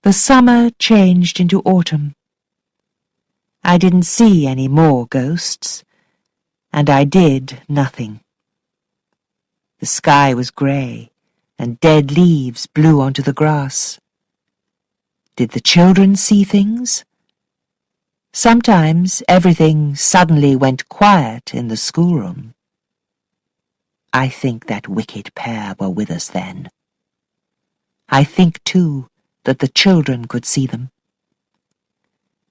The summer changed into autumn. I didn't see any more ghosts, and I did nothing. The sky was grey, and dead leaves blew onto the grass. Did the children see things? Sometimes everything suddenly went quiet in the schoolroom. I think that wicked pair were with us then. I think, too, that the children could see them.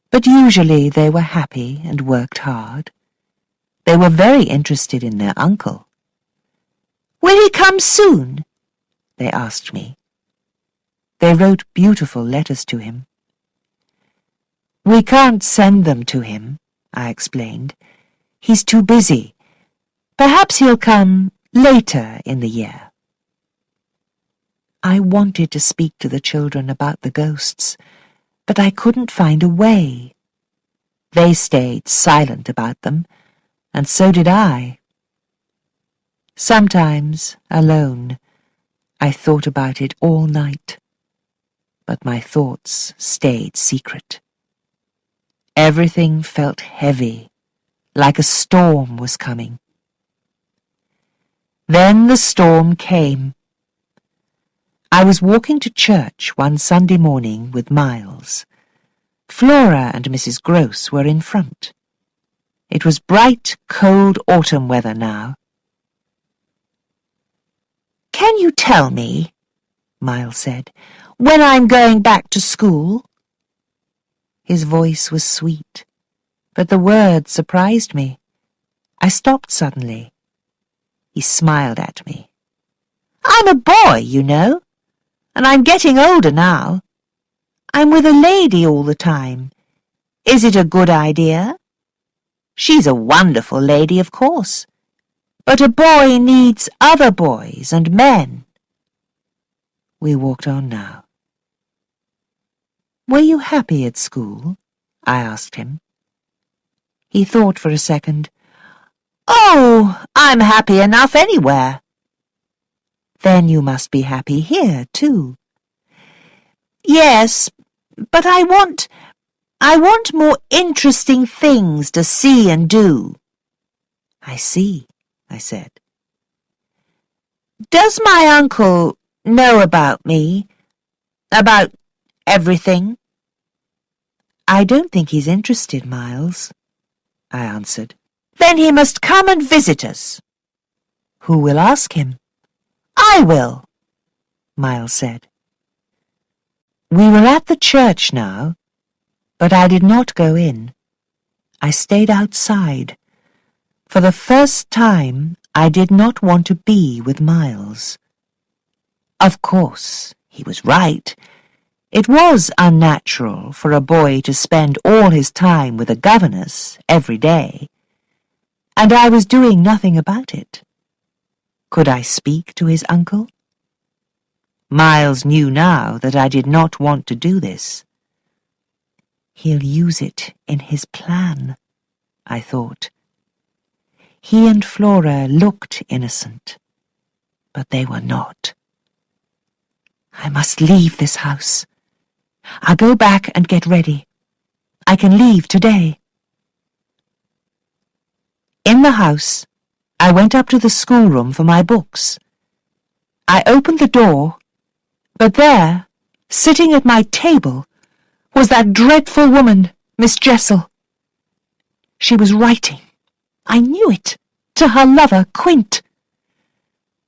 But usually they were happy and worked hard. They were very interested in their uncle. "Will he come soon?" they asked me. They wrote beautiful letters to him. "We can't send them to him," I explained. "He's too busy. Perhaps he'll come later in the year." I wanted to speak to the children about the ghosts, but I couldn't find a way. They stayed silent about them, and so did I. Sometimes, alone, I thought about it all night, but my thoughts stayed secret. Everything felt heavy, like a storm was coming. Then the storm came. I was walking to church one Sunday morning with Miles. Flora and Mrs. Gross were in front. It was bright, cold autumn weather now. "Can you tell me," Miles said, "when I'm going back to school?" His voice was sweet, but the words surprised me. I stopped suddenly. He smiled at me. "I'm a boy, you know, and I'm getting older now. I'm with a lady all the time. Is it a good idea? She's a wonderful lady, of course, but a boy needs other boys and men." We walked on now. "Were you happy at school?" I asked him. He thought for a second. "Oh, I'm happy enough anywhere." "Then you must be happy here, too." "Yes, but I want more interesting things to see and do." "I see," I said. "Does my uncle know about me? About everything?" "I don't think he's interested, Miles," I answered. "Then he must come and visit us." "Who will ask him?" "I will," Miles said. We were at the church now, but I did not go in. I stayed outside. For the first time, I did not want to be with Miles. Of course, he was right. It was unnatural for a boy to spend all his time with a governess every day, and I was doing nothing about it. Could I speak to his uncle? Miles knew now that I did not want to do this. He'll use it in his plan, I thought. He and Flora looked innocent, but they were not. I must leave this house. I'll go back and get ready. I can leave today. In the house, I went up to the schoolroom for my books. I opened the door, but there, sitting at my table, was that dreadful woman, Miss Jessel. She was writing, I knew it, to her lover, Quint.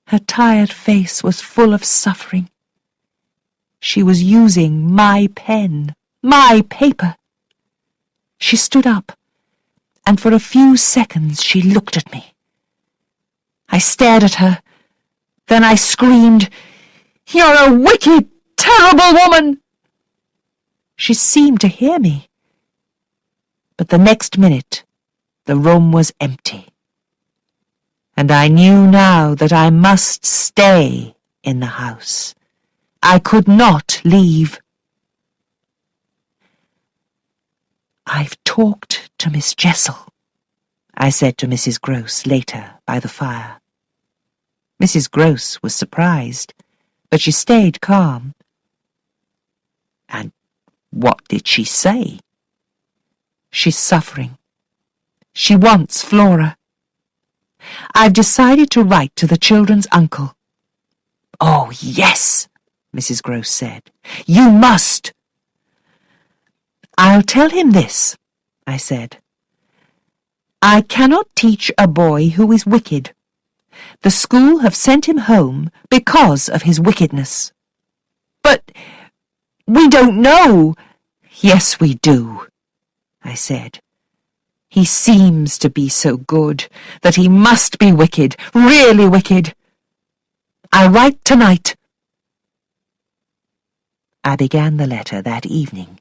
Her tired face was full of suffering. She was using my pen, my paper. She stood up, and for a few seconds she looked at me. I stared at her. Then I screamed, "You're a wicked, terrible woman!" She seemed to hear me. But the next minute, the room was empty. And I knew now that I must stay in the house. I could not leave. "I've talked to Miss Jessel," I said to Mrs. Gross later by the fire. Mrs. Gross was surprised, but she stayed calm. "And What did she say? She's suffering. She wants Flora. I've decided to write to the children's uncle. Oh, yes, Mrs. Gross said. You must. I'll tell him this, I said. I cannot teach a boy who is wicked. The school have sent him home because of his wickedness. But we don't know. Yes, we do, I said. He seems to be so good that he must be wicked, really wicked. I'll write tonight. I began the letter that evening.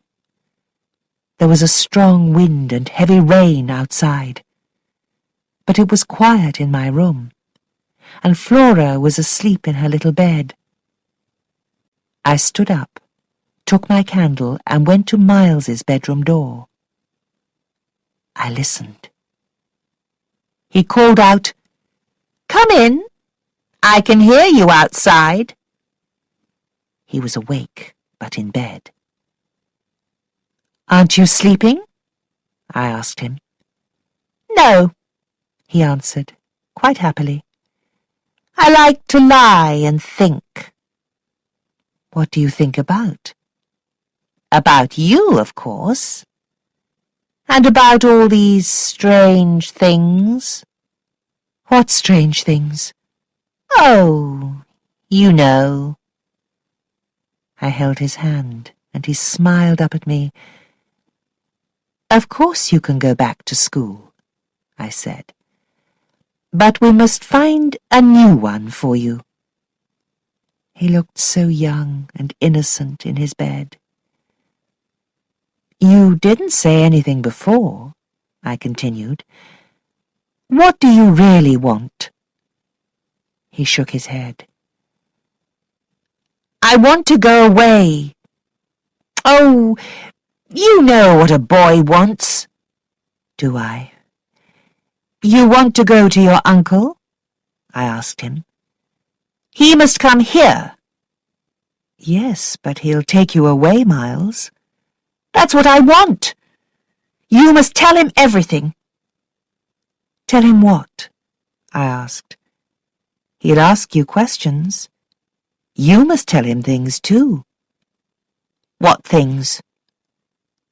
There was a strong wind and heavy rain outside, but it was quiet in my room, and Flora was asleep in her little bed. I stood up, took my candle, and went to Miles's bedroom door. I listened. He called out, "Come in. I can hear you outside." He was awake, but in bed. "Aren't you sleeping?" I asked him. "No," he answered, quite happily. "I like to lie and think." "What do you think about?" "About you, of course. And about all these strange things." "What strange things?" "Oh, you know." I held his hand, and he smiled up at me. "Of course you can go back to school," I said. "But we must find a new one for you." He looked so young and innocent in his bed. "You didn't say anything before," I continued. "What do you really want?" He shook his head. "I want to go away." "Oh, you know what a boy wants." "Do I?" "You want to go to your uncle?" I asked him. "He must come here." "Yes, but he'll take you away, Miles." "That's what I want. You must tell him everything." "Tell him what?" I asked. "He'll ask you questions. You must tell him things too." "What things?"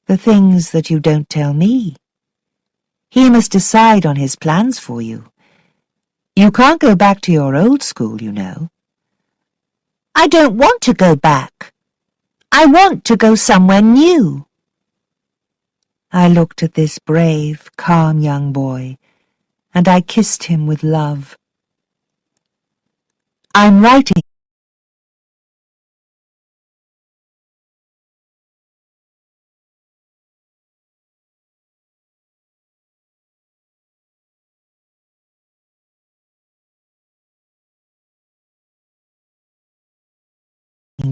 "The things that you don't tell me. He must decide on his plans for you. You can't go back to your old school, you know." "I don't want to go back. I want to go somewhere new." I looked at this brave, calm young boy, and I kissed him with love. "I'm writing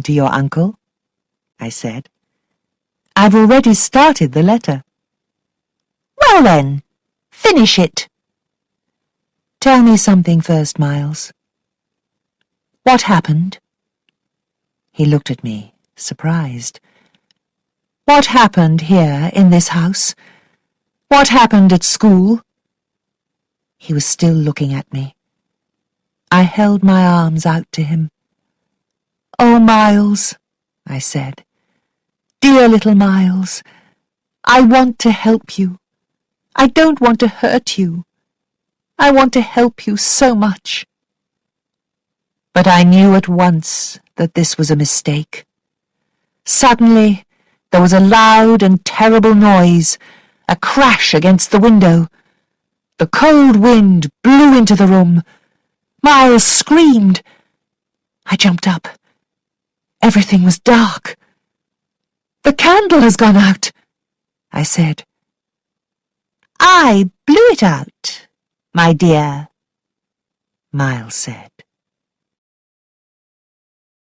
to your uncle," I said. "I've already started the letter." "Well then, finish it." "Tell me something first, Miles. What happened?" He looked at me, surprised. "What happened here in this house? What happened at school?" He was still looking at me. I held my arms out to him. "Oh, Miles," I said. "Dear little Miles, I want to help you. I don't want to hurt you. I want to help you so much." But I knew at once that this was a mistake. Suddenly, there was a loud and terrible noise, a crash against the window. The cold wind blew into the room. Miles screamed. I jumped up. Everything was dark. "The candle has gone out," I said. "I blew it out, my dear," Miles said.